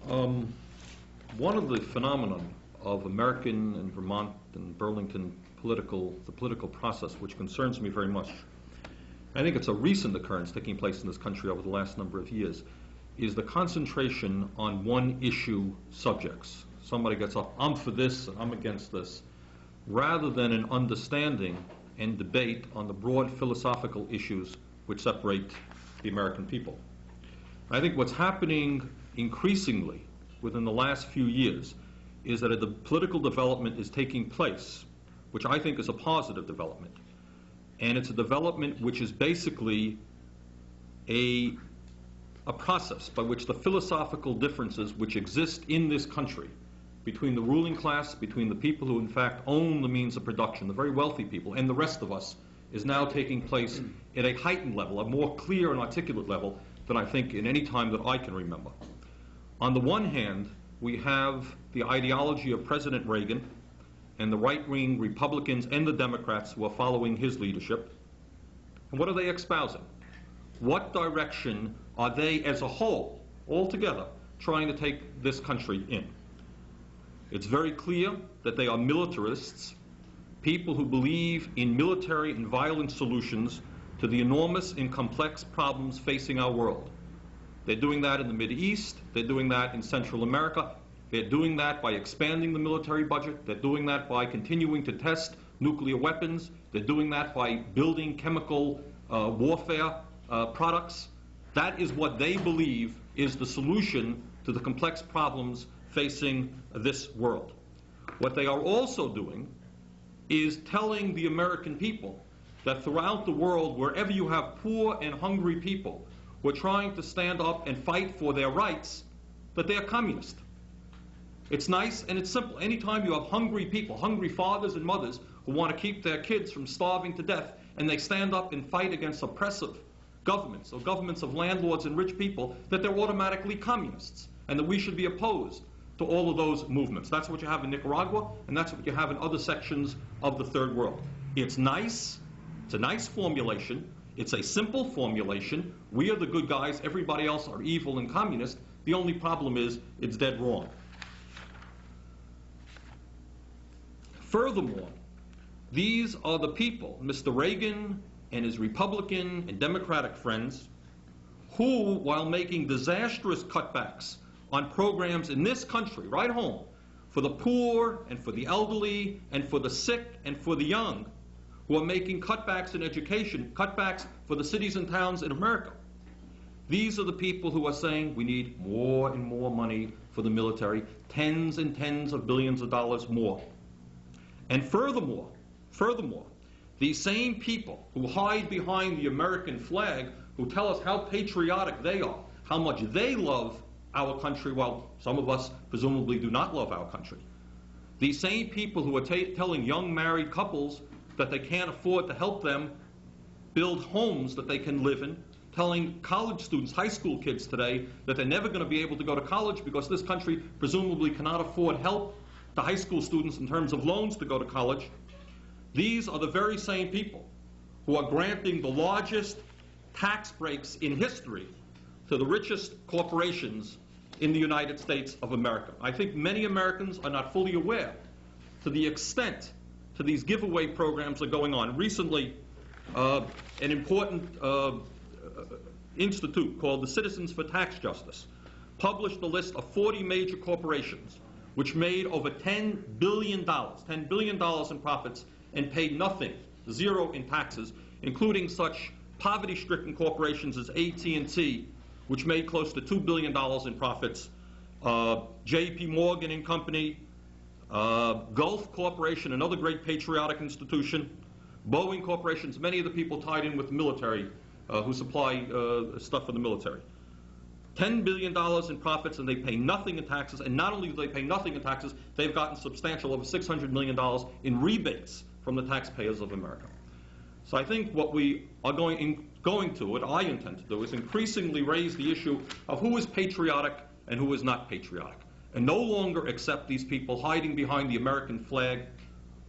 Um, One of the phenomenon of American and Vermont and Burlington the political process, which concerns me very much, I think it's a recent occurrence taking place in this country over the last number of years, is the concentration on one issue subjects. Somebody gets up, I'm for this and I'm against this, rather than an understanding and debate on the broad philosophical issues which separate the American people. I think what's happening increasingly within the last few years is that the political development is taking place, which I think is a positive development. And it's a development which is basically a process by which the philosophical differences which exist in this country between the ruling class, between the people who in fact own the means of production, the very wealthy people, and the rest of us, is now taking place at a heightened level, a more clear and articulate level than I think in any time that I can remember. On the one hand, we have the ideology of President Reagan and the right-wing Republicans and the Democrats who are following his leadership. And what are they espousing? What direction are they as a whole, all together, trying to take this country in? It's very clear that they are militarists, people who believe in military and violent solutions to the enormous and complex problems facing our world. They're doing that in the Mideast, they're doing that in Central America, they're doing that by expanding the military budget, they're doing that by continuing to test nuclear weapons, they're doing that by building chemical warfare products. That is what they believe is the solution to the complex problems facing this world. What they are also doing is telling the American people that throughout the world, wherever you have poor and hungry people who are trying to stand up and fight for their rights, that they are communist. It's nice and it's simple. Anytime you have hungry people, hungry fathers and mothers who want to keep their kids from starving to death, and they stand up and fight against oppressive governments, or governments of landlords and rich people, that they're automatically communists, and that we should be opposed to all of those movements. That's what you have in Nicaragua, and that's what you have in other sections of the third world. It's nice. It's a nice formulation. It's a simple formulation. We are the good guys. Everybody else are evil and communist. The only problem is it's dead wrong. Furthermore, these are the people, Mr. Reagan and his Republican and Democratic friends, who, while making disastrous cutbacks on programs in this country, right home, for the poor and for the elderly and for the sick and for the young, who are making cutbacks in education, cutbacks for the cities and towns in America. These are the people who are saying we need more and more money for the military, tens and tens of billions of dollars more. And furthermore, these same people who hide behind the American flag, who tell us how patriotic they are, how much they love our country, while some of us presumably do not love our country. These same people who are telling young married couples that they can't afford to help them build homes that they can live in, telling college students, high school kids today, that they're never going to be able to go to college because this country presumably cannot afford help to high school students in terms of loans to go to college. These are the very same people who are granting the largest tax breaks in history to the richest corporations in the United States of America. I think many Americans are not fully aware to the extent to these giveaway programs are going on. Recently, an important institute called the Citizens for Tax Justice published a list of 40 major corporations which made over $10 billion in profits and paid nothing, zero in taxes, including such poverty-stricken corporations as AT&T, which made close to $2 billion in profits, J.P. Morgan and Company, Gulf Corporation, another great patriotic institution, Boeing Corporations, many of the people tied in with the military who supply stuff for the military. $10 billion in profits, and they pay nothing in taxes. And not only do they pay nothing in taxes, they've gotten substantial, over $600 million in rebates from the taxpayers of America. So I think what we are going to, what I intend to do, is increasingly raise the issue of who is patriotic and who is not patriotic, and no longer accept these people hiding behind the American flag,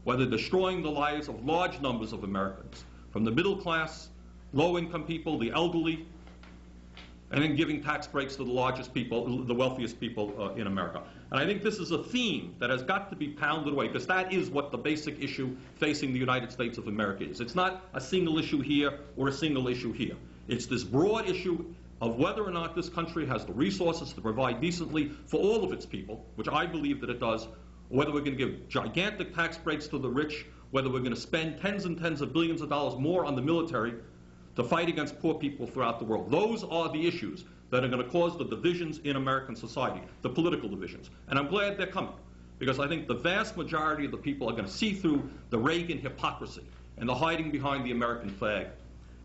whether destroying the lives of large numbers of Americans, from the middle class, low-income people, the elderly, and then giving tax breaks to the largest people, the wealthiest people in America. And I think this is a theme that has got to be pounded away, because that is what the basic issue facing the United States of America is. It's not a single issue here or a single issue here. It's this broad issue of whether or not this country has the resources to provide decently for all of its people, which I believe that it does, or whether we're going to give gigantic tax breaks to the rich, whether we're going to spend tens and tens of billions of dollars more on the military to fight against poor people throughout the world. Those are the issues that are going to cause the divisions in American society, the political divisions. And I'm glad they're coming, because I think the vast majority of the people are going to see through the Reagan hypocrisy and the hiding behind the American flag,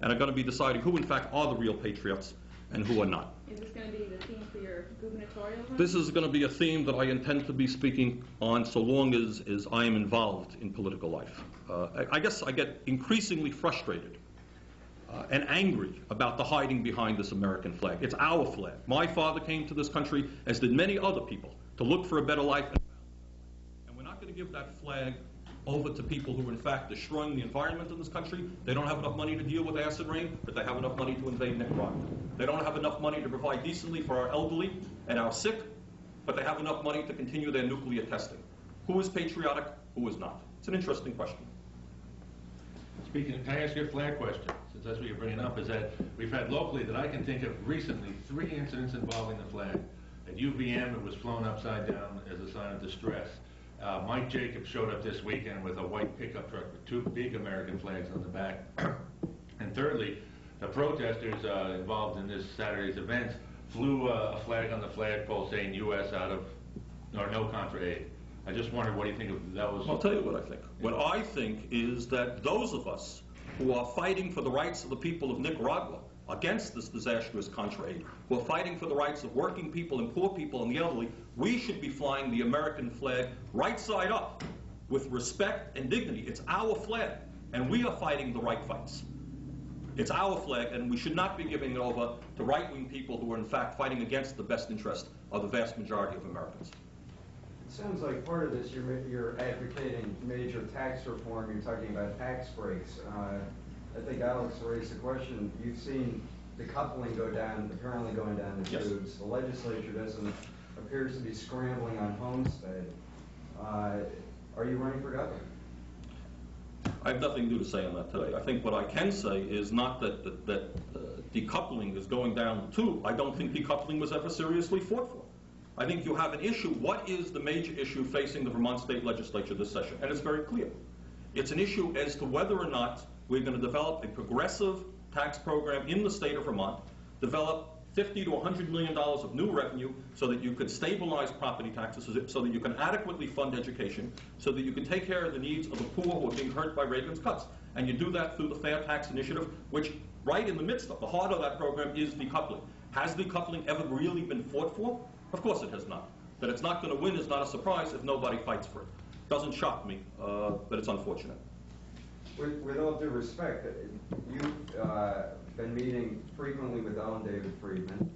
and are going to be deciding who in fact are the real patriots and who are not. Is this going to be the theme for your gubernatorial run? This is going to be a theme that I intend to be speaking on so long as I am involved in political life. I guess I get increasingly frustrated and angry about the hiding behind this American flag. It's our flag. My father came to this country, as did many other people, to look for a better life. And we're not going to give that flag over to people who are in fact destroying the environment in this country. They don't have enough money to deal with acid rain, but they have enough money to invade Nicaragua. They don't have enough money to provide decently for our elderly and our sick, but they have enough money to continue their nuclear testing. Who is patriotic? Who is not? It's an interesting question. Speaking, can I ask you a flag question? Since that's what you're bringing up, is that we've had locally that I can think of recently 3 incidents involving the flag. At UVM, it was flown upside down as a sign of distress. Mike Jacobs showed up this weekend with a white pickup truck with 2 big American flags on the back. And thirdly, the protesters involved in this Saturday's events flew a flag on the flagpole saying U.S. out of, or no contra aid. I just wondered, what do you think of those? I'll tell you what I think. What I think is that those of us who are fighting for the rights of the people of Nicaragua against this disastrous contra aid, who are fighting for the rights of working people and poor people and the elderly, we should be flying the American flag right side up with respect and dignity. It's our flag, and we are fighting the right fights. It's our flag, and we should not be giving it over to right-wing people who are in fact fighting against the best interest of the vast majority of Americans. It sounds like part of this, you're advocating major tax reform. You're talking about tax breaks. I think Alex raised the question. You've seen decoupling go down, apparently going down the tubes. Yes. The legislature appears to be scrambling on Homestead. Are you running for governor? I have nothing new to say on that today. I think what I can say is not that decoupling is going down the tube. I don't think decoupling was ever seriously fought for. I think you have an issue. What is the major issue facing the Vermont State Legislature this session? And it's very clear. It's an issue as to whether or not we're going to develop a progressive tax program in the state of Vermont, develop $50 to $100 million of new revenue so that you could stabilize property taxes, so that you can adequately fund education, so that you can take care of the needs of the poor who are being hurt by Reagan's cuts. And you do that through the Fair Tax Initiative, which right in the midst of the heart of that program is decoupling. Has decoupling ever really been fought for? Of course it has not. That it's not going to win is not a surprise if nobody fights for it. Doesn't shock me, but it's unfortunate. With all due respect, you've been meeting frequently with Ellen David Friedman.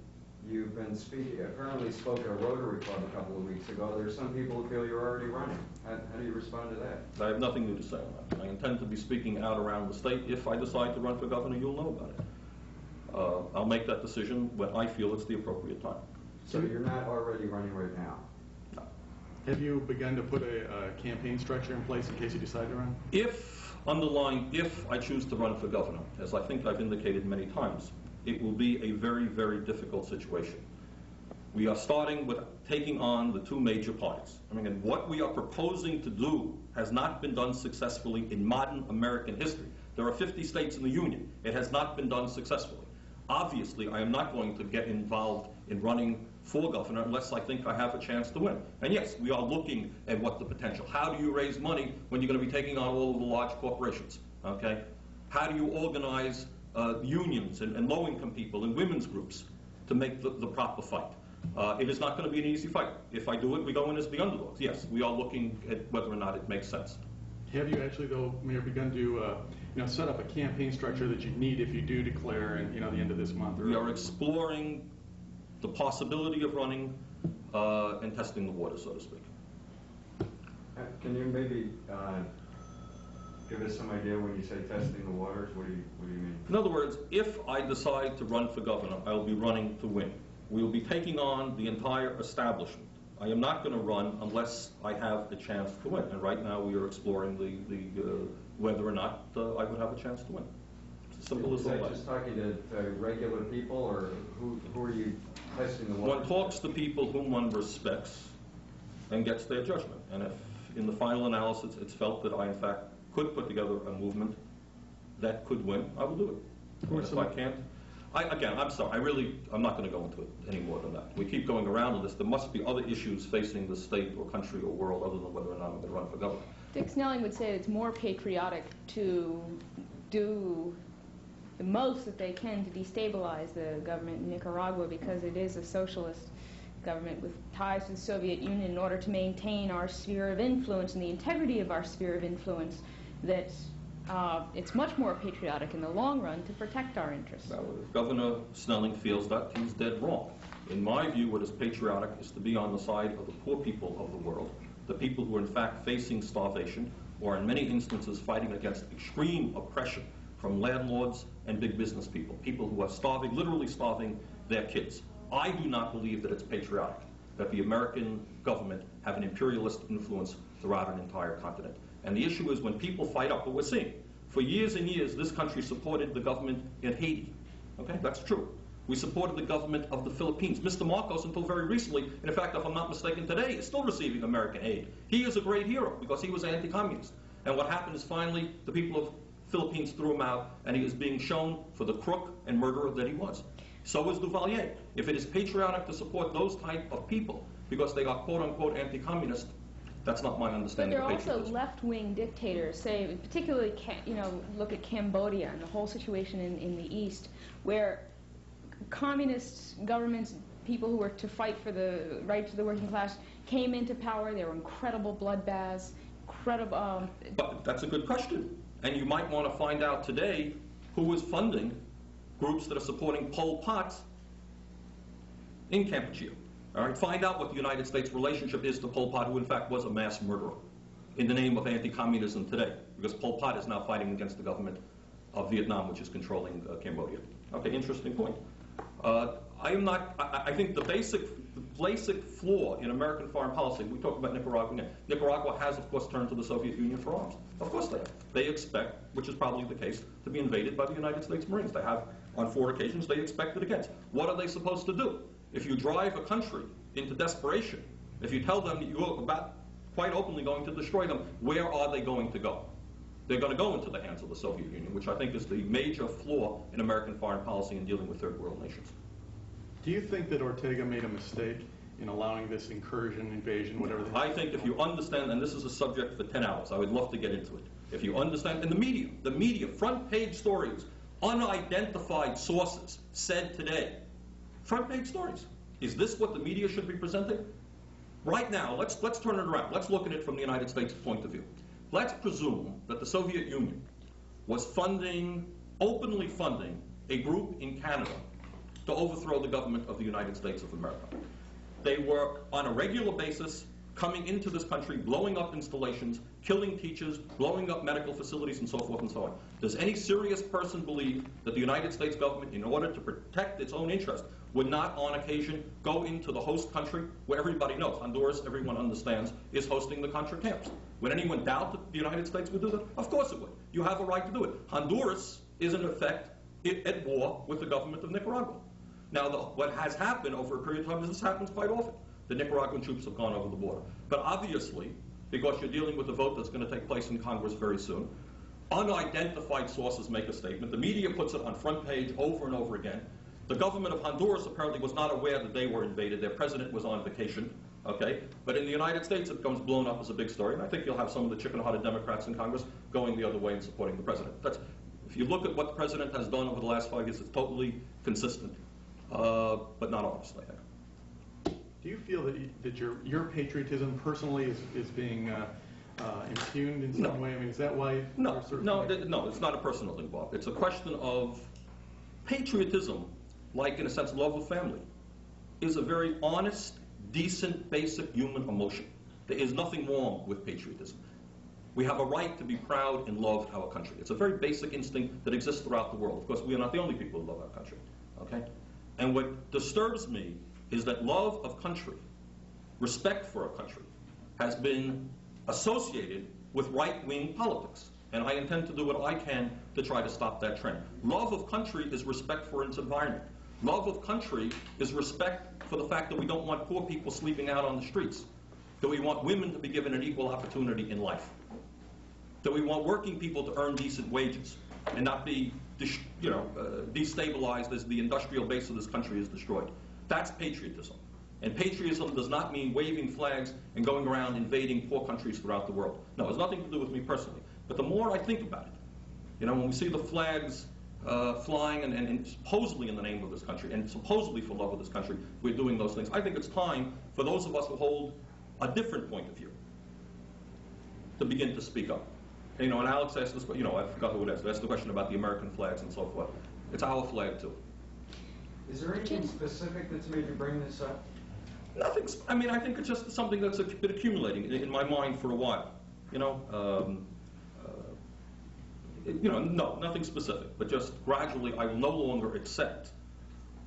You've been apparently spoke at a Rotary Club a couple of weeks ago. There's some people who feel you're already running. How do you respond to that? I have nothing new to say on that. I intend to be speaking out around the state. If I decide to run for governor, you'll know about it. I'll make that decision when I feel it's the appropriate time. So you're not already running right now? No. Have you begun to put a campaign structure in place in case you decide to run? If I choose to run for governor, as I think I've indicated many times, it will be a very, very difficult situation. We are starting with taking on the 2 major parties. I mean, and what we are proposing to do has not been done successfully in modern American history. There are 50 states in the Union. It has not been done successfully. Obviously, I am not going to get involved in running for governor unless I think I have a chance to win. And yes, we are looking at what the potential. How do you raise money when you're going to be taking on all of the large corporations? Okay? How do you organize unions and low-income people and women's groups to make the proper fight? It is not going to be an easy fight. If I do it, we go in as the underdogs. Yes, we are looking at whether or not it makes sense. Have you actually, though, Mayor, begun to set up a campaign structure that you need if you do declare in the end of this month? We are exploring the possibility of running and testing the water, so to speak. Can you maybe Give us some idea when you say testing the waters, what do you mean? In other words, if I decide to run for governor, I will be running to win. We will be taking on the entire establishment. I am not going to run unless I have a chance to win. And right now we are exploring whether or not I would have a chance to win. It's as simple as Is all that that. just talking to regular people, or who are you testing the waters? One talks to people whom one respects and gets their judgment. And if in the final analysis it's felt that I in fact could put together a movement that could win, I will do it. And if I can't, again, I'm sorry, I'm not going to go into it any more than that. We keep going around on this. There must be other issues facing the state or country or world other than whether or not I'm going to run for governor. Dick Snelling would say it's more patriotic to do the most that they can to destabilize the government in Nicaragua, because it is a socialist government with ties to the Soviet Union, in order to maintain our sphere of influence and the integrity of our sphere of influence, that it's much more patriotic in the long run to protect our interests. Now, if Governor Snelling feels that, he's dead wrong. In my view, what is patriotic is to be on the side of the poor people of the world, the people who are in fact facing starvation, or in many instances fighting against extreme oppression from landlords and big business people, people who are starving, literally starving their kids. I do not believe that it's patriotic that the American government have an imperialist influence throughout an entire continent. And the issue is when people fight up, what we're seeing. For years and years, this country supported the government in Haiti. Okay, that's true. We supported the government of the Philippines. Mr. Marcos, until very recently, and in fact, if I'm not mistaken, today, is still receiving American aid. He is a great hero because he was anti-communist. And what happened is finally, the people of Philippines threw him out, and he is being shown for the crook and murderer that he was. So is Duvalier. If it is patriotic to support those type of people because they are quote-unquote anti-communist, that's not my But understanding there of are also patriotism. left-wing dictators, say, particularly, look at Cambodia and the whole situation in the East, where communist governments, people who were to fight for the rights of the working class, came into power. There were incredible bloodbaths, incredible... But that's a good question. And you might want to find out today who is funding groups that are supporting Pol Pot in Kampuchea. All right, find out what the United States' relationship is to Pol Pot, who in fact was a mass murderer, in the name of anti-communism today, because Pol Pot is now fighting against the government of Vietnam, which is controlling Cambodia. Okay, interesting point. I think the basic flaw in American foreign policy, we talk about Nicaragua again. Nicaragua has, of course, turned to the Soviet Union for arms. Of course they have. They expect, which is probably the case, to be invaded by the United States Marines. They have, on 4 occasions, they expect it again. What are they supposed to do? If you drive a country into desperation, if you tell them that you're about quite openly going to destroy them, where are they going to go? They're going to go into the hands of the Soviet Union, which I think is the major flaw in American foreign policy in dealing with third world nations. Do you think that Ortega made a mistake in allowing this incursion, invasion, whatever? I think if you understand, and this is a subject for 10 hours, I would love to get into it. If you understand, and the media, front page stories, unidentified sources said today, front page stories. Is this what the media should be presenting? Right now, let's turn it around. Let's look at it from the United States' point of view. Let's presume that the Soviet Union was openly funding a group in Canada to overthrow the government of the United States of America. They were, on a regular basis, coming into this country, blowing up installations, killing teachers, blowing up medical facilities, and so forth and so on. Does any serious person believe that the United States government, in order to protect its own interest, would not, on occasion, go into the host country, where everybody knows, Honduras, everyone understands, is hosting the Contra camps? Would anyone doubt that the United States would do that? Of course it would. You have a right to do it. Honduras is, in effect, at war with the government of Nicaragua. Now, what has happened over a period of time is this happens quite often. The Nicaraguan troops have gone over the border. But obviously, because you're dealing with a vote that's going to take place in Congress very soon, unidentified sources make a statement. The media puts it on front page over and over again. The government of Honduras apparently was not aware that they were invaded. Their president was on vacation, okay? But in the United States, it becomes blown up as a big story, and I think you'll have some of the chicken-hearted Democrats in Congress going the other way and supporting the president. If you look at what the president has done over the last 5 years, it's totally consistent, but not honest, I think. Do you feel that your patriotism personally is being impugned in some way? I mean, is that why? No, it's not a personal thing, Bob. It's a question of patriotism, like in a sense love of family, is a very honest, decent, basic human emotion. There is nothing wrong with patriotism. We have a right to be proud and love our country. It's a very basic instinct that exists throughout the world. Of course, we are not the only people who love our country, okay? And what disturbs me is that love of country, respect for our country, has been associated with right-wing politics. And I intend to do what I can to try to stop that trend. Love of country is respect for its environment. Love of country is respect for the fact that we don't want poor people sleeping out on the streets, that we want women to be given an equal opportunity in life, that we want working people to earn decent wages and not be destabilized as the industrial base of this country is destroyed. That's patriotism. And patriotism does not mean waving flags and going around invading poor countries throughout the world. No, it has nothing to do with me personally. But the more I think about it, when we see the flags flying and supposedly in the name of this country and supposedly for love of this country, we're doing those things. I think it's time for those of us who hold a different point of view to begin to speak up. And Alex asked this, I forgot who it is. Asked the question about the American flags and so forth. It's our flag too. Is there anything specific that's made you bring this up? Nothing. I think it's just something that's been accumulating in my mind for a while. No, nothing specific, but just gradually I will no longer accept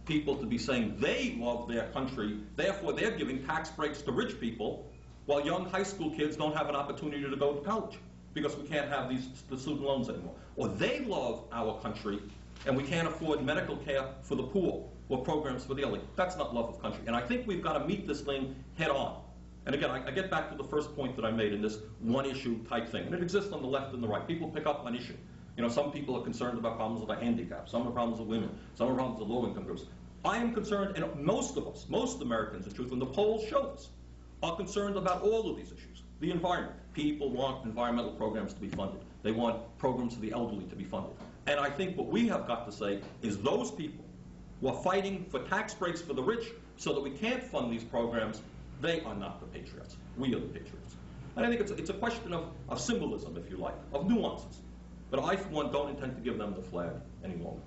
people to be saying they love their country, therefore they're giving tax breaks to rich people, while young high school kids don't have an opportunity to go to college because we can't have the student loans anymore. Or they love our country and we can't afford medical care for the poor or programs for the elderly. That's not love of country. And I think we've got to meet this thing head on. And again, I get back to the first point that I made in this one issue type thing. And it exists on the left and the right. People pick up on issue. Some people are concerned about problems with the handicapped, some are problems with women, some are problems with low-income groups. I am concerned, and most of us, most Americans, in truth, and the polls show this, are concerned about all of these issues. The environment. People want environmental programs to be funded. They want programs for the elderly to be funded. And I think what we have got to say is those people who are fighting for tax breaks for the rich so that we can't fund these programs, they are not the patriots. We are the patriots. And I think it's a question of symbolism, if you like, of nuances. But I, for one, don't intend to give them the flag any longer.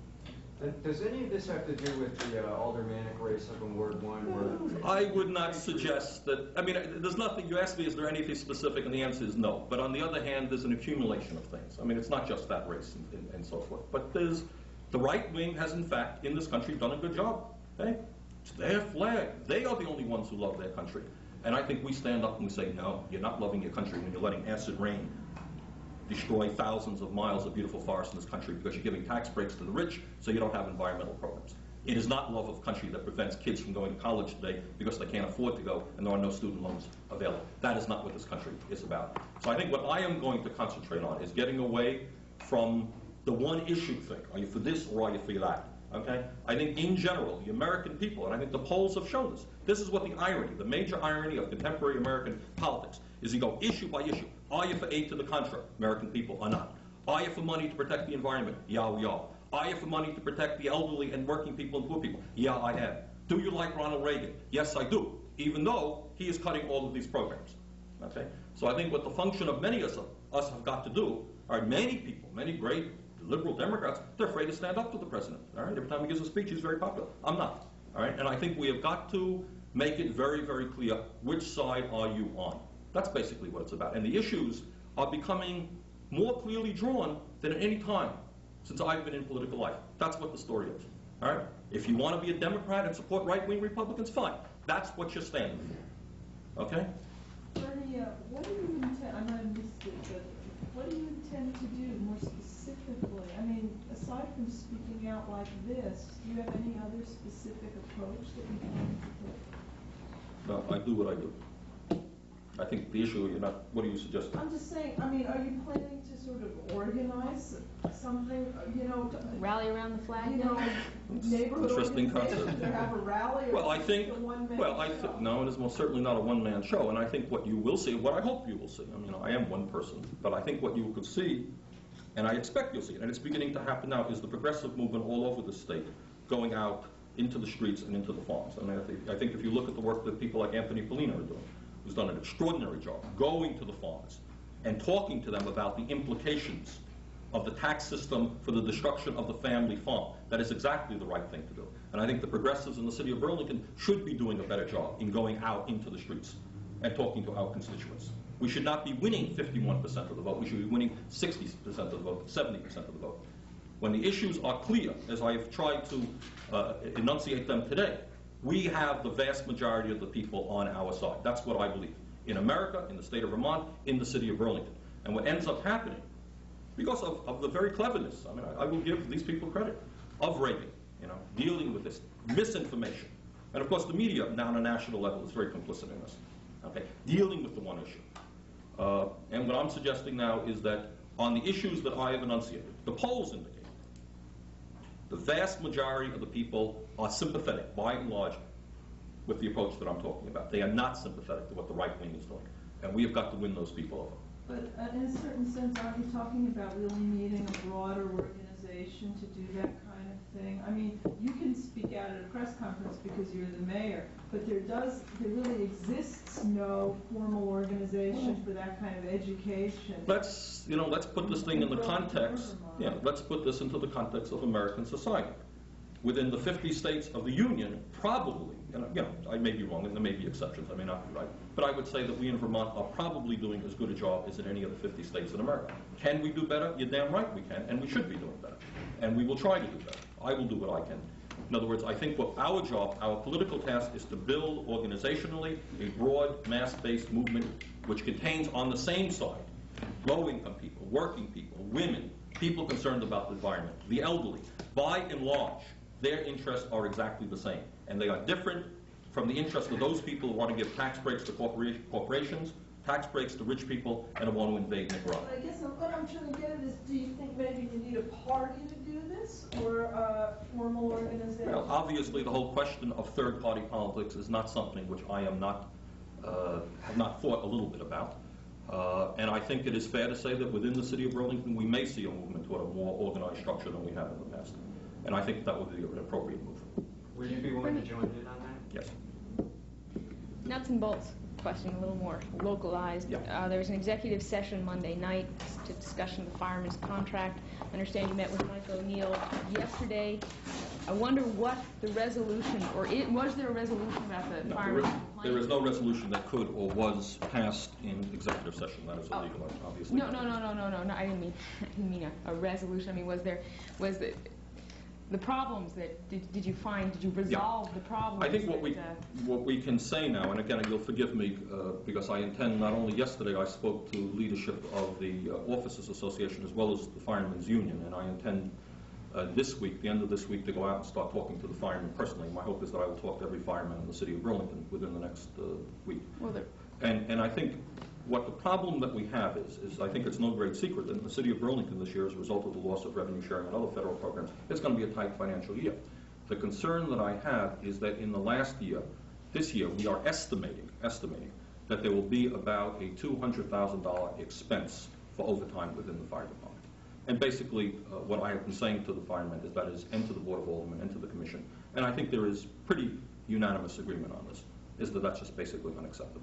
Does any of this have to do with the aldermanic race up in Ward 1? Where I would not suggest that. There's nothing. You asked me, is there anything specific, and the answer is no. But on the other hand, there's an accumulation of things. It's not just that race and so forth. But the right wing has, in fact, in this country, done a good job. Okay? It's their flag. They are the only ones who love their country. And I think we stand up and we say, no, you're not loving your country when you're letting acid rain destroy thousands of miles of beautiful forests in this country because you're giving tax breaks to the rich so you don't have environmental programs. It is not love of country that prevents kids from going to college today because they can't afford to go and there are no student loans available. That is not what this country is about. So I think what I am going to concentrate on is getting away from the one issue thing. Are you for this or are you for that? Okay? I think in general, the American people, and I think the polls have shown this is what the irony, the major irony of contemporary American politics is you go issue by issue. Are you for aid to the contrary? American people are not. Are you for money to protect the environment? Yeah, we are. Are you for money to protect the elderly and working people and poor people? Yeah, I am. Do you like Ronald Reagan? Yes, I do, even though he is cutting all of these programs. Okay? So I think what the function of many of us have got to do are many people, many great liberal Democrats, they're afraid to stand up to the president. All right? Every time he gives a speech, he's very popular. I'm not. All right? And I think we have got to make it very, very clear which side are you on. That's basically what it's about. And the issues are becoming more clearly drawn than at any time since I've been in political life. That's what the story is. All right? If you want to be a Democrat and support right-wing Republicans, fine. That's what you're standing for. Okay? Bernie, what do you intend, I might have missed it, but what do you intend to do more specifically? Aside from speaking out like this, do you have any other specific approach that you plan to take? No, I do what I do. I think the issue, what do you suggest? I'm just saying, are you planning to sort of organize something, Rally around the flag? Neighborhood Interesting organizations, concept. or have a rally? Well, I think, show? no, it is most certainly not a one-man show. And I think what you will see, what I hope you will see, I am one person, but I think what you could see, and I expect you'll see it, and it's beginning to happen now, is the progressive movement all over the state going out into the streets and into the farms. I think if you look at the work that people like Anthony Polina are doing, who's done an extraordinary job going to the farmers and talking to them about the implications of the tax system for the destruction of the family farm. That is exactly the right thing to do. And I think the progressives in the city of Burlington should be doing a better job in going out into the streets and talking to our constituents. We should not be winning 51% of the vote. We should be winning 60% of the vote, 70% of the vote. When the issues are clear, as I have tried to enunciate them today, we have the vast majority of the people on our side. That's what I believe. In America, in the state of Vermont, in the city of Burlington. And what ends up happening, because of the very cleverness, I mean, I will give these people credit, of Reagan, dealing with this misinformation. And of course, the media now on a national level is very complicit in this, okay, dealing with the one issue. And what I'm suggesting now is that on the issues that I have enunciated, the polls indicate the vast majority of the people are sympathetic, by and large, with the approach that I'm talking about. They are not sympathetic to what the right wing is doing. And we have got to win those people over. But in a certain sense, aren't you talking about really needing a broader organization to do that kind of thing? I mean, you can speak out at a press conference because you're the mayor, but there really exists no formal organization for that kind of education. Let's put this thing in the context, let's put this into the context of American society. Within the 50 states of the Union, probably, I may be wrong, and there may be exceptions, I may not be right, but I would say that we in Vermont are probably doing as good a job as in any of the 50 states in America. Can we do better? You're damn right we can, and we should be doing better. And we will try to do better. I will do what I can. In other words, I think what our job, our political task, is to build organizationally a broad, mass-based movement which contains on the same side low-income people, working people, women, people concerned about the environment, the elderly. By and large, their interests are exactly the same, and they are different from the interests of those people who want to give tax breaks to corporations, tax breaks to rich people, and who want to invade Nicaragua. I guess what I'm trying to get at is, do you think maybe you need a party to do this, or a formal organization? Well, obviously, the whole question of third-party politics is not something which I am not, have not thought a little bit about. And I think it is fair to say that within the city of Burlington, we may see a movement toward a more organized structure than we have in the past. And I think that would be an appropriate move. Would you be willing to join in on that? Yes. Nuts and bolts question, a little more localized. Yeah. There was an executive session Monday night to discussion of the fireman's contract. I understand you met with Mike O'Neill yesterday. I wonder what the resolution, was there a resolution about the fireman's complaint? There is no resolution that could or was passed in executive session. That is illegal, obviously. No, I didn't mean a resolution. I mean, was the problems that, did you resolve the problems? I think what we can say now, and again, you'll forgive me, because I intend, not only yesterday I spoke to leadership of the Officers Association as well as the Firemen's Union, and I intend this week, the end of this week, to go out and start talking to the firemen personally. My hope is that I will talk to every fireman in the city of Burlington within the next week. Well, and I think what the problem that we have is I think it's no great secret that in the city of Burlington this year, as a result of the loss of revenue sharing and other federal programs, it's going to be a tight financial year. The concern that I have is that in the last year, this year, we are estimating that there will be about a $200,000 expense for overtime within the fire department. And basically, what I have been saying to the firemen is that is, and to the Board of Aldermen, and to the Commission, and I think there is pretty unanimous agreement on this, is that that's just basically unacceptable.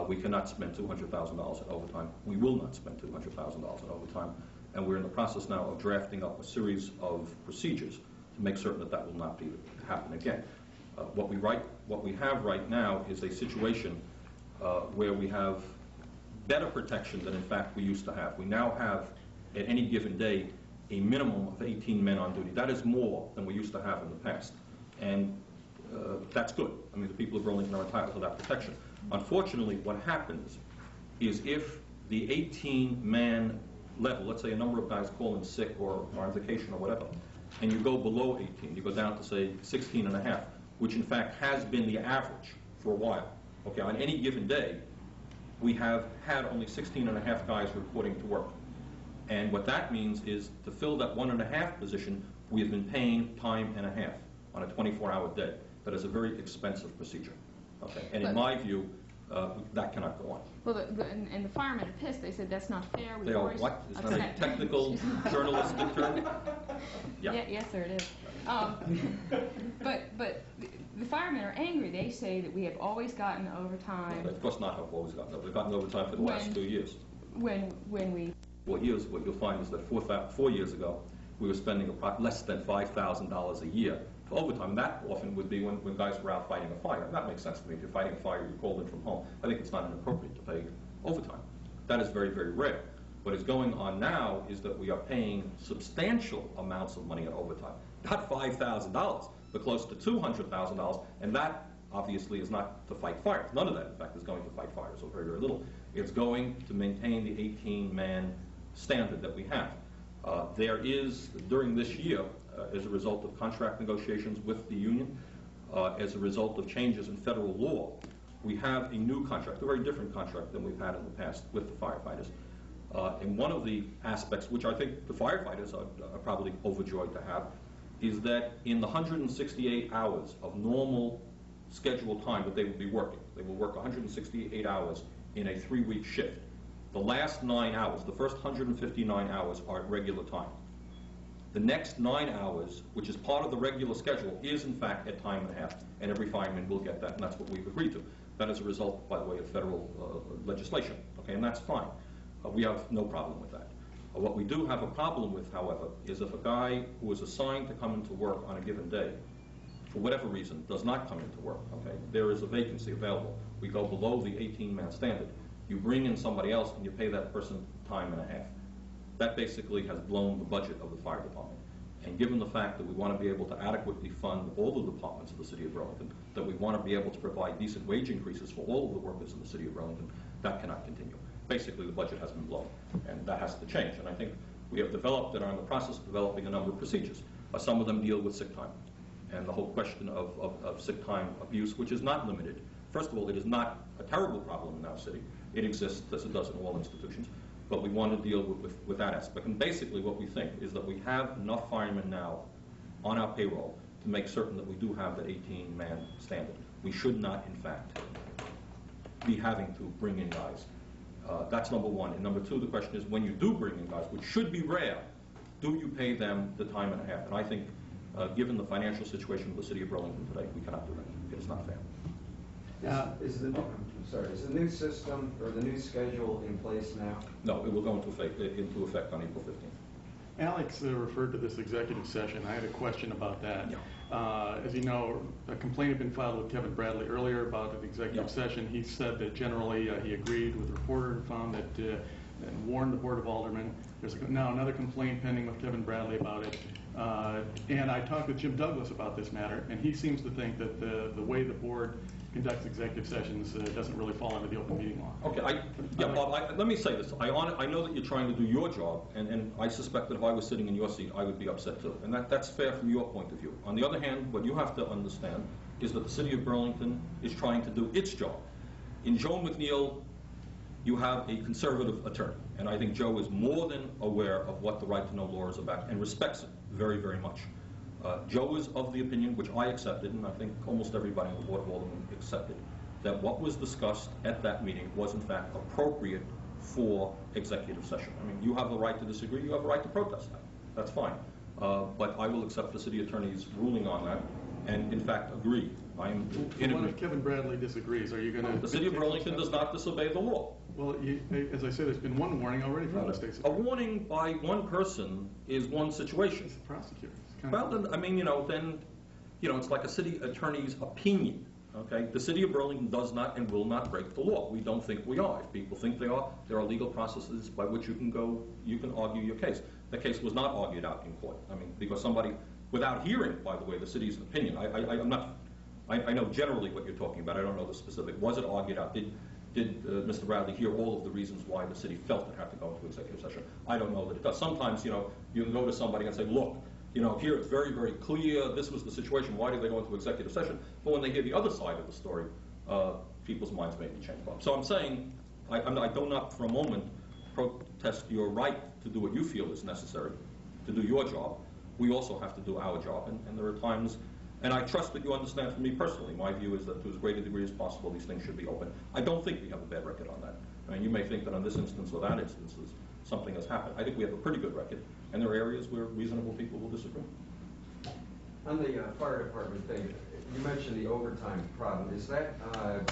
We cannot spend $200,000 in overtime. We will not spend $200,000 in overtime. And we're in the process now of drafting up a series of procedures to make certain that that will not happen again. What we have right now is a situation where we have better protection than in fact we used to have. We now have, at any given day, a minimum of 18 men on duty. That is more than we used to have in the past. And that's good. I mean, the people of Burlington are entitled to that protection. Unfortunately, what happens is if the 18-man level, let's say a number of guys call in sick or on vacation or whatever, and you go below 18, you go down to, say, 16 and a half, which in fact has been the average for a while. Okay, on any given day, we have had only 16 and a half guys reporting to work. And what that means is to fill that 1.5 position, we have been paying time and a half on a 24-hour day. That is a very expensive procedure. Okay, and in my view, that cannot go on. Well, and the firemen are pissed. They said that's not fair. They are what? Is that a technical journalistic term? Yeah. Yes, sir, it is. But the firemen are angry. They say that we have always gotten overtime. Well, of course not have always gotten overtime. We've gotten overtime for the last 2 years. When we... What you'll find is that 4 years ago, we were spending less than $5,000 a year for overtime. And that often would be when guys were out fighting a fire. That makes sense to me. If you're fighting a fire, you're called in from home. I think it's not inappropriate to pay overtime. That is very, very rare. What is going on now is that we are paying substantial amounts of money on overtime. Not $5,000, but close to $200,000, and that obviously is not to fight fires. None of that, in fact, is going to fight fires, or very, very little. It's going to maintain the 18-man standard that we have. There is, during this year, as a result of contract negotiations with the union, as a result of changes in federal law, we have a new contract, a very different contract than we've had in the past with the firefighters. And one of the aspects, which I think the firefighters are probably overjoyed to have, is that in the 168 hours of normal scheduled time that they will be working, they will work 168 hours in a 3-week shift. The last 9 hours, the first 159 hours, are at regular time. The next 9 hours, which is part of the regular schedule, is in fact at time and a half, and every fireman will get that, and that's what we've agreed to. That is a result, by the way, of federal legislation, okay, and that's fine. We have no problem with that. What we do have a problem with, however, is if a guy who is assigned to come into work on a given day, for whatever reason, does not come into work, okay, there is a vacancy available. We go below the 18-man standard. You bring in somebody else and you pay that person time and a half. That basically has blown the budget of the fire department. And given the fact that we want to be able to adequately fund all the departments of the city of Burlington, that we want to be able to provide decent wage increases for all of the workers in the city of Burlington, that cannot continue. Basically, the budget has been blown, and that has to change. And I think we have developed and are in the process of developing a number of procedures. Some of them deal with sick time, and the whole question of sick time abuse, which is not limited. First of all, it is not a terrible problem in our city. It exists as it does in all institutions, but we want to deal with that aspect. And basically what we think is that we have enough firemen now on our payroll to make certain that we do have that 18-man standard. We should not, in fact, be having to bring in guys. That's number one. And number two, the question is, when you do bring in guys, which should be rare, do you pay them the time and a half? And I think, given the financial situation of the city of Burlington today, we cannot do that. It is not fair. Is the new system or the new schedule in place now? No, it will go into effect on April 15th. Alex referred to this executive session. I had a question about that. Yeah. As you know, a complaint had been filed with Kevin Bradley earlier about an executive session. He said that generally he agreed with the reporter and found that and warned the Board of Aldermen. There's now another complaint pending with Kevin Bradley about it. And I talked with Jim Douglas about this matter, and he seems to think that the way the board conducts executive sessions doesn't really fall under the open meeting law. Okay, Bob, let me say this. I know that you're trying to do your job, and I suspect that if I was sitting in your seat, I would be upset too. And that's fair from your point of view. On the other hand, what you have to understand is that the city of Burlington is trying to do its job. In Joe McNeil, you have a conservative attorney, and I think Joe is more than aware of what the right to know law is about and respects it very, very much. Joe is of the opinion, which I accepted, and I think almost everybody on the Board of Aldermen accepted, that what was discussed at that meeting was in fact appropriate for executive session. I mean, you have the right to disagree, you have the right to protest that. That's fine. But I will accept the city attorney's ruling on that, and in fact agree. I am in agreement. If Kevin Bradley disagrees, are you going to... The city of Burlington does not disobey the law. Well, as I said, there's been one warning already from the state. A warning by one person is one situation. It's the prosecutor. Well, then, I mean, it's like a city attorney's opinion, okay? The city of Burlington does not and will not break the law. We don't think we are. If people think they are, there are legal processes by which you can argue your case. The case was not argued out in court. I mean, because somebody, without hearing, by the way, the city's opinion, I know generally what you're talking about. I don't know the specific. Was it argued out? Did Mr. Bradley hear all of the reasons why the city felt it had to go into executive session? I don't know that it does. Sometimes, you can go to somebody and say, look, here it's very, very clear, this was the situation, why did they go into executive session? But when they hear the other side of the story, people's minds may be changed. So I'm saying, I do not for a moment protest your right to do what you feel is necessary, to do your job. We also have to do our job, and there are times, and I trust that you understand from me personally, my view is that to as great a degree as possible, these things should be open. I don't think we have a bad record on that. I mean, you may think that on this instance or that instance, something has happened. I think we have a pretty good record, and there are areas where reasonable people will disagree. On the fire department thing, you mentioned the overtime problem. Is that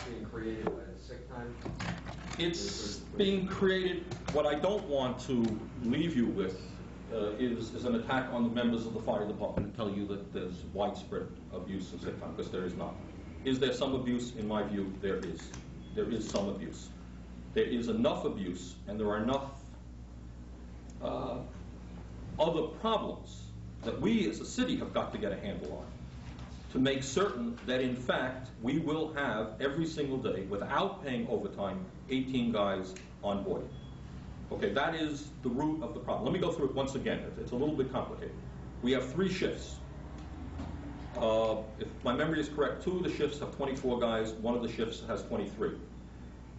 being created by the sick time? It's being created. What I don't want to leave you with is an attack on the members of the fire department and tell you that there's widespread abuse of sick time, because there is not. Is there some abuse? In my view, there is. There is some abuse. there is enough abuse and there are enough other problems that we as a city have got to get a handle on to make certain that, in fact, we will have every single day, without paying overtime, 18 guys on board. Okay, that is the root of the problem. Let me go through it once again. It's a little bit complicated. We have 3 shifts. If my memory is correct, 2 of the shifts have 24 guys, 1 of the shifts has 23.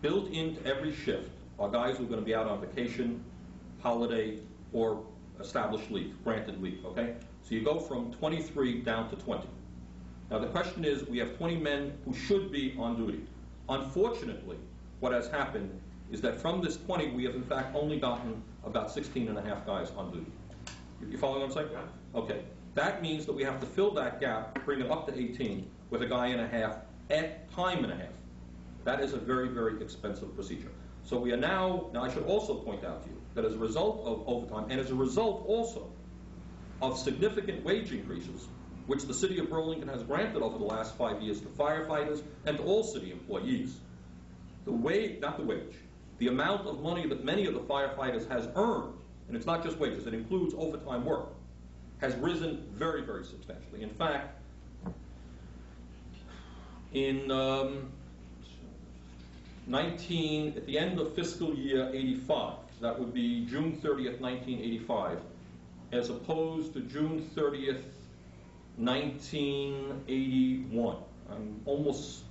Built into every shift are guys who are going to be out on vacation, holiday, or established leave, granted leave, okay? So you go from 23 down to 20. Now the question is, we have 20 men who should be on duty. Unfortunately, what has happened is that from this 20, we have in fact only gotten about 16 and a half guys on duty. You following what I'm saying? Yeah. Okay. That means that we have to fill that gap, bring it up to 18, with a guy and a half at time and a half. That is a very, very expensive procedure. So we are now I should also point out to you that as a result of overtime, and as a result also of significant wage increases, which the city of Burlington has granted over the last 5 years to firefighters and to all city employees, the amount of money that many of the firefighters has earned, and it's not just wages, it includes overtime work, has risen very, very substantially. In fact, in at the end of fiscal year 85, that would be June 30th, 1985, as opposed to June 30th, 1981. I'm almost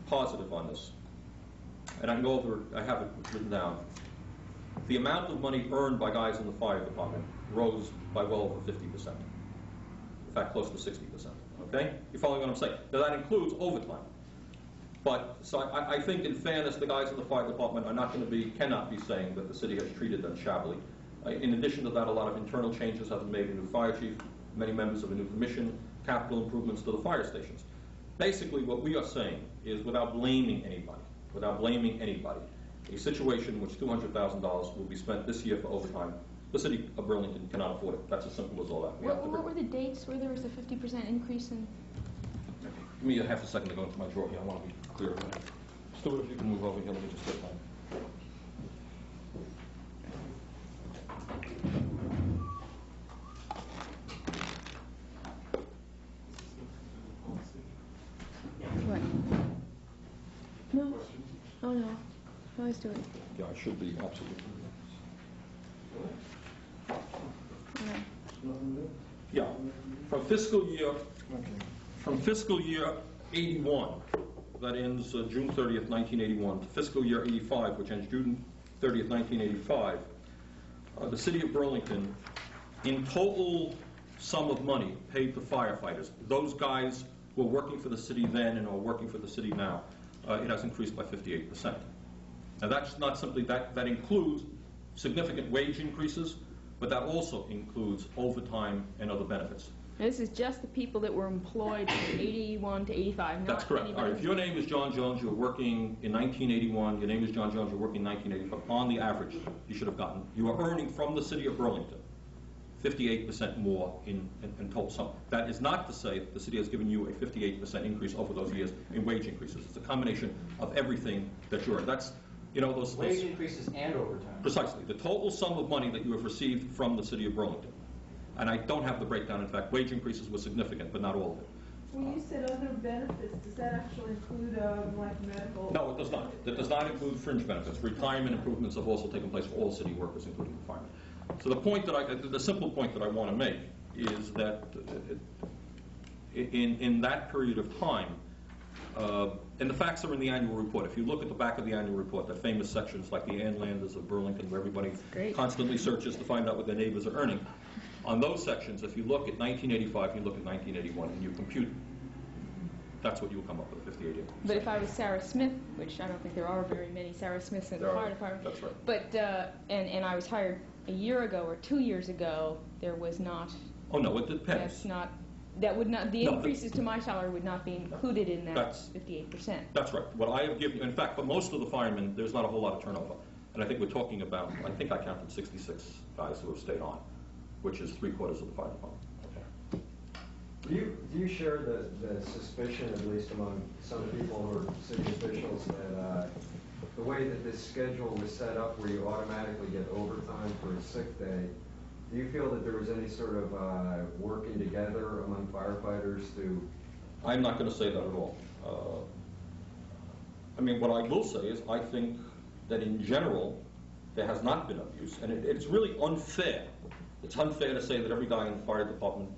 positive on this. And I can go over, I have it written down. The amount of money earned by guys in the fire department rose by well over 50%. In fact, close to 60%. Okay? You following what I'm saying? Now that includes overtime. But, so I think in fairness, the guys in the fire department are not going to be, cannot be saying that the city has treated them shabbily. In addition to that, a lot of internal changes have been made. A new fire chief, many members of a new commission, capital improvements to the fire stations. Basically, what we are saying is, without blaming anybody, a situation in which $200,000 will be spent this year for overtime, the city of Burlington cannot afford it. That's as simple as all that. What were the dates where there was a 50% increase in? Give me a half a second to go into my drawer here. I want to be clear about it. Stuart, if you can move over here, let me just get mine. What? No. Oh no. I was doing. Yeah, I should be absolutely. Yeah, from fiscal year 81, that ends June 30th, 1981, to fiscal year 85, which ends June 30th, 1985, the city of Burlington, in total sum of money paid to firefighters, those guys who are working for the city then and are working for the city now, it has increased by 58%. Now that's not simply, that includes significant wage increases, but that also includes overtime and other benefits. This is just the people that were employed from 81 to 85, That's correct. All right, if your name is John Jones, you're working in 1981, your name is John Jones, you're working in 1985, on the average, you should have gotten, you are earning from the city of Burlington 58% more in total sum. That is not to say that the city has given you a 58% increase over those years in wage increases. It's a combination of everything that you're, that's, you know, those wage increases and overtime. Precisely. The total sum of money that you have received from the city of Burlington. And I don't have the breakdown. In fact, wage increases were significant, but not all of it. When you said other benefits, does that actually include like medical? No, it does not. It does not include fringe benefits. Retirement improvements have also taken place for all city workers, including the firemen. So the simple point that I want to make is that in that period of time, and the facts are in the annual report. If you look at the back of the annual report, the famous sections like the Anlanders of Burlington, where everybody constantly searches to find out what their neighbors are earning. On those sections, if you look at 1985, you look at 1981, and you compute, that's what you will come up with, 58. But if I was Sarah Smith, which I don't think there are very many Sarah Smiths in the fire department. That's right. But, and I was hired a year ago or 2 years ago, there was not. Oh no, it depends. That's not. That would not. The increases to my salary would not be included in that 58%. That's right. What I have given, in fact, for most of the firemen, there's not a whole lot of turnover, and I think we're talking about. I think I counted 66 guys who have stayed on, which is 3/4 of the fire department. Okay. Do you share the suspicion, at least among some people who are city officials, that the way that this schedule was set up, where you automatically get overtime for a sick day, do you feel that there was any sort of working together among firefighters to? I'm not going to say that at all. I mean, what I will say is I think that in general there has not been abuse, and it's really unfair. It's unfair to say that every guy in the fire department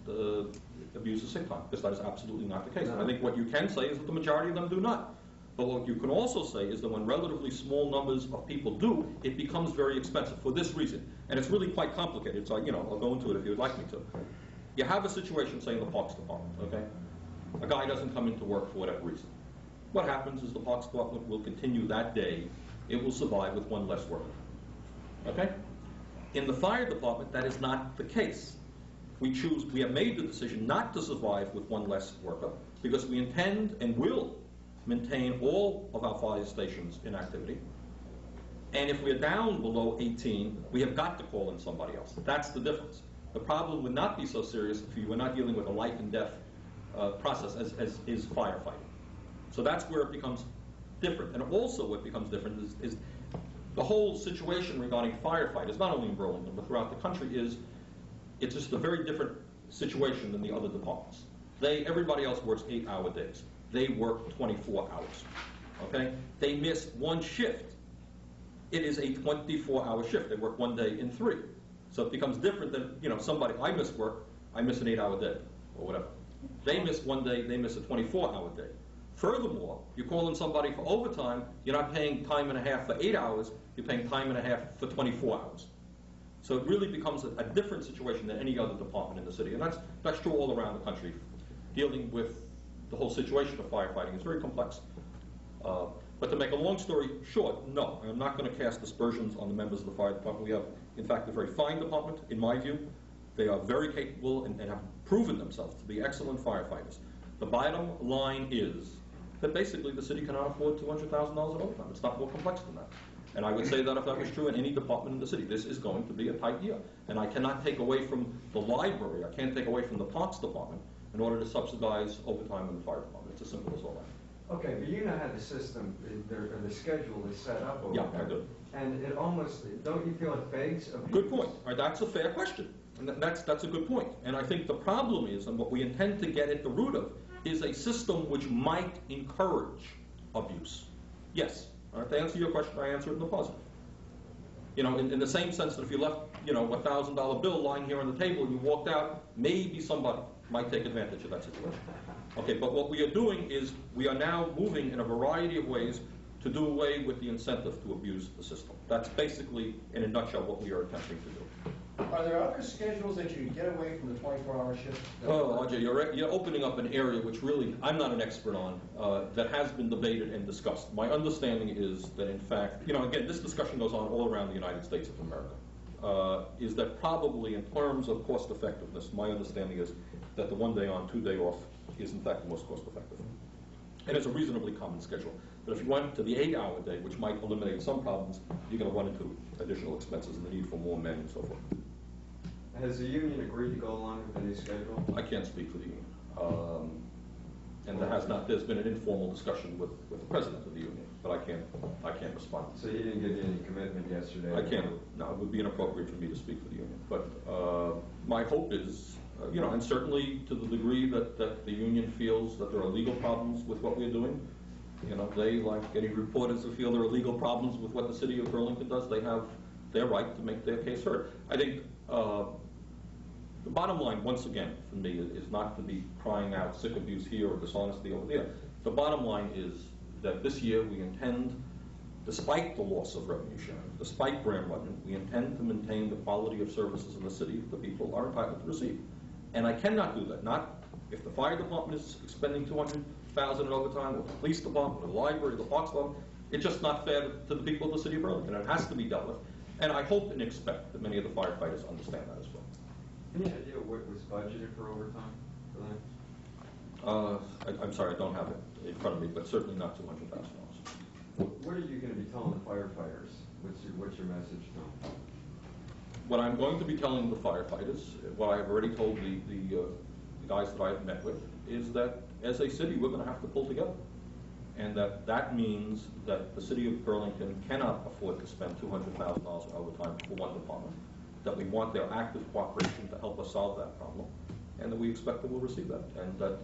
abuses sick time, because that is absolutely not the case. No. And I think what you can say is that the majority of them do not. But what you can also say is that when relatively small numbers of people do, it becomes very expensive for this reason. And it's really quite complicated, so I'll go into it if you would like me to. You have a situation, say, in the Parks Department, okay? A guy doesn't come into work for whatever reason. What happens is the Parks Department will continue that day. It will survive with one less worker, okay? In the fire department, that is not the case. We have made the decision not to survive with one less worker because we intend and will maintain all of our fire stations in activity. And if we're down below 18, we have got to call in somebody else. That's the difference. The problem would not be so serious if you were not dealing with a life and death process as is firefighting. So that's where it becomes different. And also what becomes different is the whole situation regarding firefighters, not only in Burlington, but throughout the country, it's just a very different situation than the other departments. Everybody else works 8-hour days. They work 24 hours, okay? They miss one shift. It is a 24-hour shift. They work one day in 3. So it becomes different than, I miss work, I miss an 8-hour day, or whatever. They miss one day, they miss a 24-hour day. Furthermore, you call in somebody for overtime, you're not paying time and a half for 8 hours, you're paying time and a half for 24 hours. So it really becomes a different situation than any other department in the city. And that's true all around the country. Dealing with the whole situation of firefighting is very complex. But to make a long story short, no, I'm not going to cast aspersions on the members of the fire department. We have, in fact, a very fine department, in my view. They are very capable and have proven themselves to be excellent firefighters. The bottom line is that basically the city cannot afford $200,000 in overtime. It's not more complex than that. And I would say that if that was true in any department in the city, this is going to be a tight year. And I cannot take away from the library, I can't take away from the Parks Department in order to subsidize overtime in the fire department. It's as simple as all that. Okay, but you know how the system, or the schedule is set up over Yeah, there. I do. And it almost, don't you feel it begs abuse? Good point. All right, that's a fair question. And that's a good point. And I think the problem is, and what we intend to get at the root of, is a system which might encourage abuse. Yes. All right, to answer your question, I answer it in the positive. In the same sense that if you left, a $1,000 bill lying here on the table and you walked out, maybe somebody might take advantage of that situation. Okay, but what we are doing is we are now moving in a variety of ways to do away with the incentive to abuse the system. That's basically, in a nutshell, what we are attempting to do. Are there other schedules that you get away from the 24-hour shift? Oh, Ajay, you're opening up an area which really I'm not an expert on, that has been debated and discussed. My understanding is that, in fact, again, this discussion goes on all around the United States of America, is that probably in terms of cost effectiveness, my understanding is that the 1 day on, 2 day off is in fact the most cost effective. And it's a reasonably common schedule. But if you went to the 8-hour day, which might eliminate some problems, you're going to run into additional expenses and the need for more men and so forth. Has the union agreed to go along with the new schedule? I can't speak for the union. And there's been an informal discussion with the president of the union, but I can't respond. So he didn't give you any commitment yesterday? No, it would be inappropriate for me to speak for the union. But my hope is, and certainly to the degree that the union feels that there are legal problems with what we're doing, they, like any reporters who feel there are legal problems with what the city of Burlington does, they have their right to make their case heard. I think the bottom line, once again, for me, is not to be crying out sick abuse here or dishonesty over there. The bottom line is that this year we intend, despite the loss of revenue sharing, despite grant running, we intend to maintain the quality of services in the city that the people are entitled to receive. And I cannot do that, not if the fire department is expending $200,000 in overtime, or the police department, or the library, or the Parks Department. It's just not fair to the people of the city of Burlington. It has to be dealt with. And I hope and expect that many of the firefighters understand that as well. Any idea what was budgeted for overtime for that? I'm sorry, I don't have it in front of me, but certainly not $200,000. What are you going to be telling the firefighters? What's your message to them? What I'm going to be telling the firefighters, what I've already told the guys that I have met with, is that as a city we're going to have to pull together. And that means that the city of Burlington cannot afford to spend $200,000 in overtime for one department, that we want their active cooperation to help us solve that problem, and that we expect that we'll receive that. And that,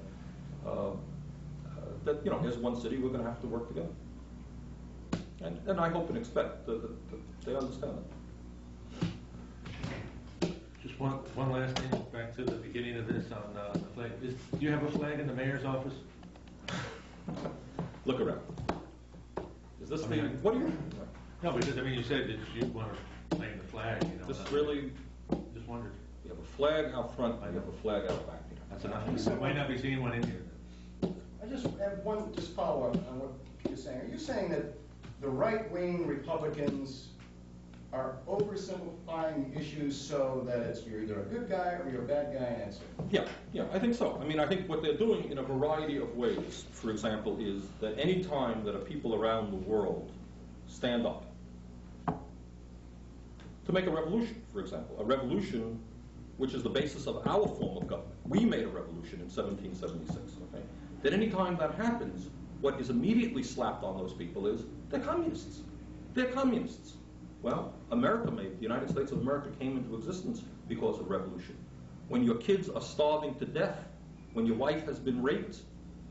as one city, we're going to have to work together. And I hope and expect that they understand that. Just one last thing, back to the beginning of this on the flag. Do you have a flag in the mayor's office? Look around. Is this what do you? No, because I mean, you said that you want to claim the flag. This really. Just wondered. You have a flag out front. You have a flag out back. That's enough. You might not be seeing one in here. I just have one follow-up on what you're saying. Are you saying that the right-wing Republicans are oversimplifying issues so that it's you're either a good guy or you're a bad guy, and that's it? Yeah, I think so. I mean, I think what they're doing in a variety of ways, for example, is that any time that a people around the world stand up to make a revolution, for example, a revolution which is the basis of our form of government. We made a revolution in 1776, okay? That any time that happens, what is immediately slapped on those people is, they're communists. They're communists. Well, the United States of America came into existence because of revolution. When your kids are starving to death, when your wife has been raped,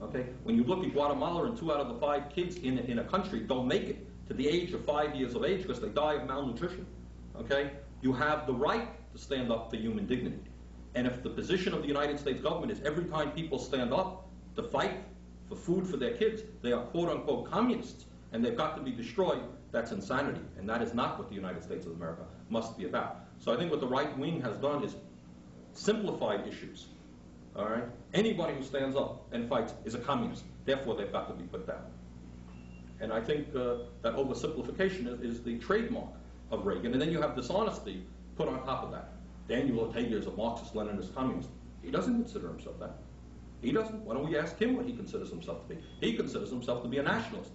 okay? When you look at Guatemala and 2 out of the 5 kids in a country don't make it to the age of 5 years of age because they die of malnutrition, okay? You have the right to stand up for human dignity. And if the position of the United States government is every time people stand up to fight for food for their kids, they are quote-unquote communists, and they've got to be destroyed, that's insanity. And that is not what the United States of America must be about. So I think what the right wing has done is simplified issues. All right? Anybody who stands up and fights is a communist. Therefore, they've got to be put down. And I think that oversimplification is the trademark of Reagan. And then you have dishonesty put on top of that. Daniel Ortega is a Marxist-Leninist communist. He doesn't consider himself that. He doesn't. Why don't we ask him what he considers himself to be? He considers himself to be a nationalist,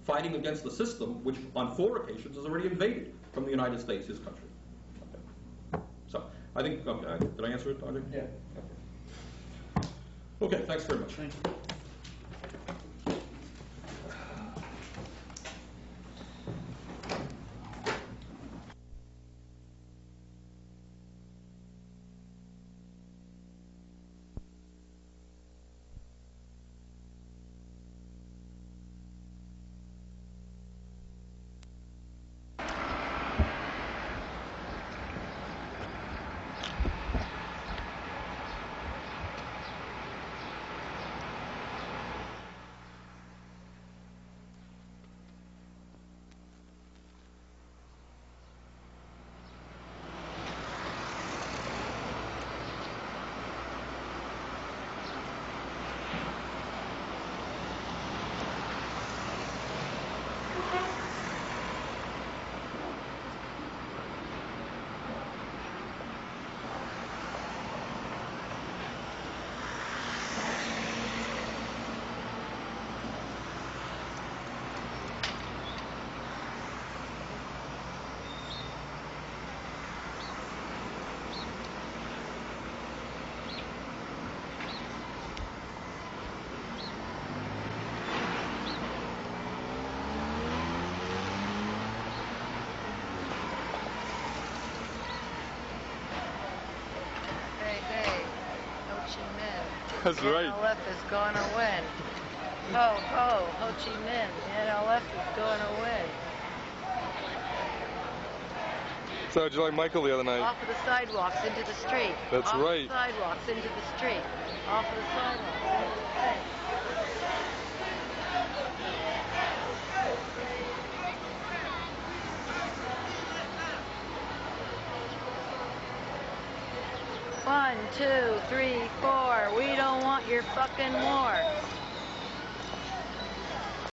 fighting against the system which on 4 occasions has already invaded from the United States, his country. Okay. So I think, okay, did I answer it, Andre? Yeah. Okay, thanks very much. Thank you. That's right. NLF is going to win. Ho, ho, Ho Chi Minh. NLF is going to win. So how'd you like Michael the other night? Off of the sidewalks into the street. That's Off right. Off the sidewalks into the street. Off of the sidewalks into the street. One, two, three, four. We don't want your fucking war.